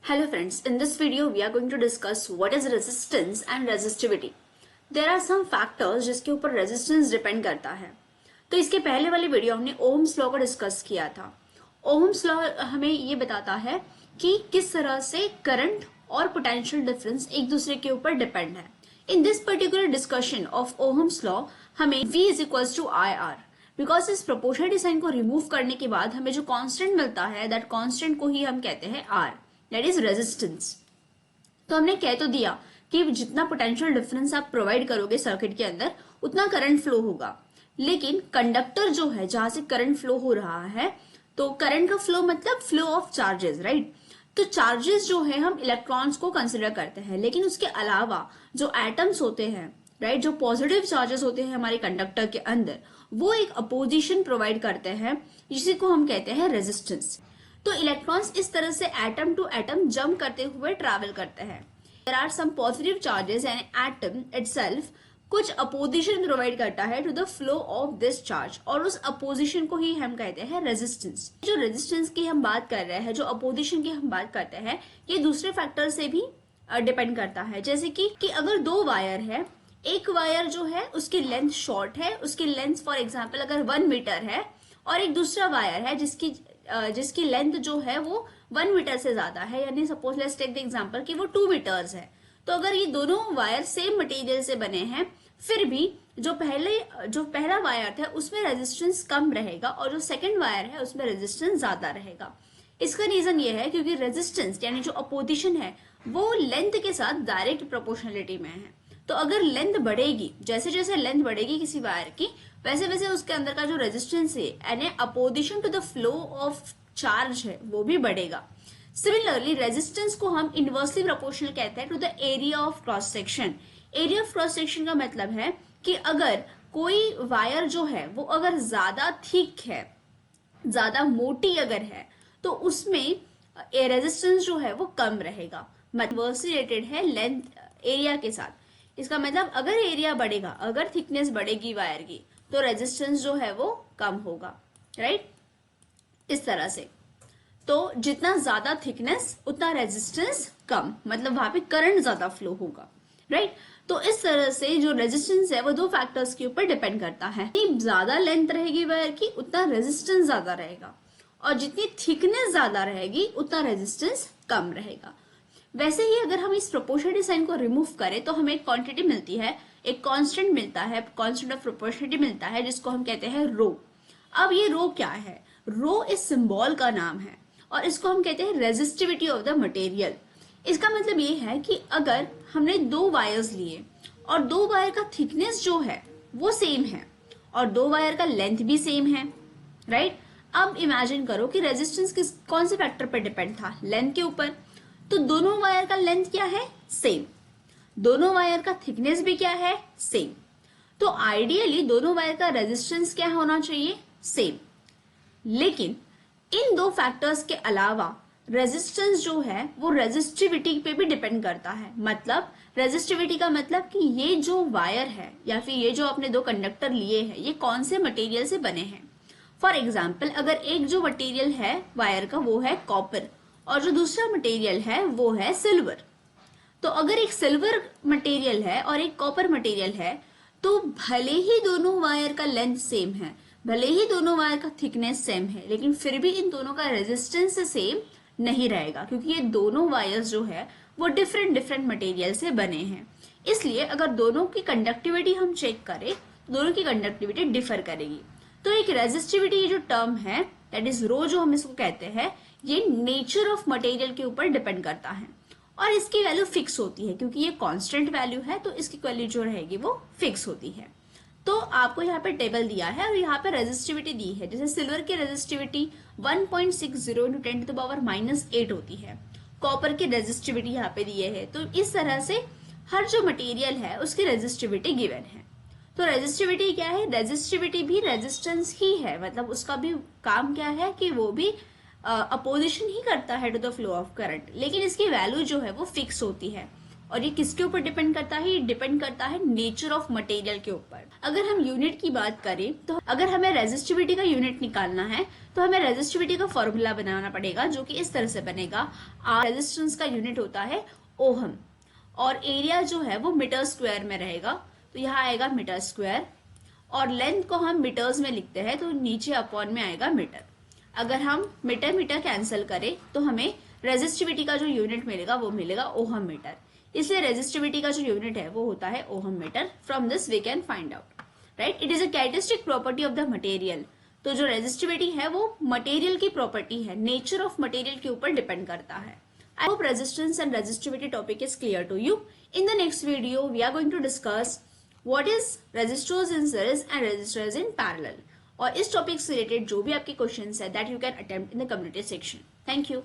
Hello friends, in this video we are going to discuss what is resistance and resistivity. There are some factors जिसके ऊपर resistance depend करता है. तो इसके पहले वाली वीडियो हमने ओम्स लॉ को डिस्कस किया था. ओम्स लॉ हमें ये बताता है कि किस तरह से करंट और पोटेंशियल डिफरेंस एक दूसरे के ऊपर डिपेंड है. In this particular discussion of Ohm's law हमें V is equals to IR. Because इस प्रोपोर्शनलिटी साइन को रिमूव करने के बाद हमें जो कांस्टेंट मिलता है दैट कांस्टेंट को ही हम कहते हैं R. That is resistance. तो हमने कह तो दिया कि जितना पोटेंशियल डिफरेंस आप प्रोवाइड करोगे सर्किट के अंदर उतना करंट फ्लो होगा. लेकिन कंडक्टर जो है जहां से करंट फ्लो हो रहा है, तो करंट का फ्लो मतलब फ्लो ऑफ चार्जेस, राइट. तो चार्जेस जो है हम इलेक्ट्रॉन्स को कंसिडर करते हैं, लेकिन उसके अलावा जो एटम्स होते हैं, राइट, जो पॉजिटिव चार्जेस होते हैं हमारे कंडक्टर के अंदर, वो एक अपोजिशन प्रोवाइड करते हैं जिसे को हम कहते हैं रेजिस्टेंस. तो इलेक्ट्रॉन्स इस तरह से एटम टू एटम जंप करते हुए ट्रैवल करते हैं. There are some positive charges and atom itself कुछ अपोजिशन प्रोवाइड करता है to the flow of this charge, और उस अपोजिशन को ही हम कहते हैं रेजिस्टेंस. जो रेजिस्टेंस की हम बात कर रहे हैं, जो अपोजिशन की हम बात करते हैं, ये दूसरे फैक्टर से भी डिपेंड करता है. जैसे कि अगर दो वायर है, एक वायर जो है उसकी लेंथ शॉर्ट है, उसकी लेंथ फॉर एग्जाम्पल अगर 1 मीटर है, और एक दूसरा वायर है जिसकी लेंथ जो है वो 1 मीटर से ज्यादा है, यानी suppose let's take the example कि वो 2 मीटर्स है. तो अगर ये दोनों वायर सेम मटेरियल से बने हैं, फिर भी जो पहला वायर था उसमें रेजिस्टेंस कम रहेगा और जो सेकंड वायर है उसमें रेजिस्टेंस ज्यादा रहेगा. इसका रीजन ये है क्योंकि रेजिस्टेंस यानी जो अपोजिशन है वो लेंथ के साथ डायरेक्ट प्रोपोर्शनलिटी में है. तो अगर लेंथ बढ़ेगी, जैसे जैसे लेंथ बढ़ेगी किसी वायर की, वैसे वैसे उसके अंदर का जो रेजिस्टेंस है यानी opposition to the flow of charge है वो भी बढ़ेगा. सिमिलरली रेजिस्टेंस को हम इनवर्सली प्रोपोर्शनल कहते हैं to the area of cross section. Area of cross section का मतलब है कि अगर कोई वायर जो है वो अगर ज्यादा थिक है, ज्यादा मोटी अगर है, तो उसमें रेजिस्टेंस जो है वो कम रहेगा. इनवर्सली रिलेटेड है लेंथ एरिया के साथ. इसका मतलब अगर एरिया बढ़ेगा, अगर थिकनेस बढ़ेगी वायर की, तो रेजिस्टेंस जो है वो कम होगा, राइट. इस तरह से तो जितना ज्यादा थिकनेस उतना रेजिस्टेंस कम, मतलब वहां पे करंट ज्यादा फ्लो होगा, राइट. तो इस तरह से जो रेजिस्टेंस है वो दो फैक्टर्स के ऊपर डिपेंड करता है. ज्यादा लेंथ रहेगी वायर की उतना रेजिस्टेंस ज्यादा रहेगा, और जितनी थिकनेस ज्यादा रहेगी उतना रेजिस्टेंस कम रहेगा. वैसे ही अगर हम इस प्रोपोर्शनलिटी साइन को रिमूव करें तो हमें एक क्वांटिटी मिलती है, एक कांस्टेंट मिलता है, कांस्टेंट ऑफ प्रोपोर्शनलिटी मिलता है, जिसको हम कहते हैं रो. अब ये रो क्या है? रो इस सिंबल का नाम है और इसको हम कहते हैं रेजिस्टिविटी ऑफ द मटेरियल. इसका मतलब ये है कि अगर हमने दो वायर्स लिए और दो वायर का थिकनेस जो है वो सेम है और दो वायर का लेंथ भी सेम है, राइट. अब इमेजिन करो कि रेजिस्टेंस कौन से फैक्टर पर डिपेंड था? लेंथ के ऊपर. तो दोनों वायर का लेंथ क्या है? सेम. दोनों वायर का थिकनेस भी क्या है? सेम. तो आइडियली दोनों वायर का रेजिस्टेंस क्या होना चाहिए? सेम. लेकिन इन दो फैक्टर्स के अलावा रेजिस्टेंस जो है वो रेजिस्टिविटी पे भी डिपेंड करता है. मतलब रेजिस्टिविटी का मतलब कि ये जो वायर है या फिर ये जो आपने दो कंडक्टर लिए हैं ये कौन से मटेरियल से बने हैं. फॉर एग्जाम्पल अगर एक जो मटेरियल है वायर का वो है कॉपर और जो दूसरा मटेरियल है वो है सिल्वर. तो अगर एक सिल्वर मटेरियल है और एक कॉपर मटेरियल है, तो भले ही दोनों वायर का लेंथ सेम है, भले ही दोनों वायर का थिकनेस सेम है, लेकिन फिर भी इन दोनों का रेजिस्टेंस सेम नहीं रहेगा क्योंकि ये दोनों वायर्स जो है वो डिफरेंट मटेरियल से बने हैं. इसलिए अगर दोनों की कंडक्टिविटी हम चेक करें तो दोनों की कंडक्टिविटी डिफर करेगी. तो एक रेजिस्टिविटी ये जो टर्म है दैट इज रो जो हम इसको कहते हैं, ये नेचर ऑफ मटेरियल के ऊपर डिपेंड करता है और इसकी वैल्यू फिक्स होती है क्योंकि ये कांस्टेंट वैल्यू है, तो इसकी वैल्यू जो रहेगी वो फिक्स होती है. तो आपको यहाँ पे टेबल दिया है और यहाँ पे रेजिस्टिविटी दी है. जैसे सिल्वर की रेजिस्टिविटी 1.60 into 10⁻⁻8 होती है, कॉपर की रेजिस्टिविटी यहाँ पे दिए है. तो इस तरह से हर जो मटेरियल है उसकी रेजिस्टिविटी गिवन है. तो रेजिस्टिविटी क्या है? रेजिस्टिविटी भी रेजिस्टेंस ही है, मतलब उसका भी काम क्या है कि वो भी अपोजिशन ही करता है to the flow of current, लेकिन इसकी वैल्यू जो है वो फिक्स होती है. और ये किसके ऊपर डिपेंड करता है? ये डिपेंड करता है नेचर ऑफ मटेरियल के ऊपर। अगर हम यूनिट की बात करें तो अगर हमें रेजिस्टिविटी का यूनिट निकालना है तो हमें रेजिस्टिविटी का फॉर्मूला बनाना पड़ेगा, जो कि इस तरह से बनेगा। रेजिस्टेंस का यूनिट होता है ओहम और एरिया जो है वो मीटर स्क्वायर में रहेगा, तो यहाँ आएगा मीटर स्क्वायर। और लेंथ को हम मीटर्स में लिखते हैं तो नीचे अपॉन में आएगा मीटर। अगर हम मीटर मीटर कैंसिल करें तो हमें रेजिस्टिविटी का जो यूनिट मिलेगा वो मिलेगा ओहम मीटर। इसलिए रेजिस्टिविटी का जो यूनिट है वो होता है ohm metre. From this we can find out, right. It is a characteristic property of the material. तो जो रेजिस्टिविटी है वो मटेरियल की प्रॉपर्टी है, नेचर ऑफ मटेरियल के ऊपर डिपेंड करता है। I hope resistance and resistivity topic is clear to you. In the next video, we are going to discuss what is resistors in series and resistors in parallel. और इस topic से related जो भी आपके questions है that you can attempt in the community section. Thank you.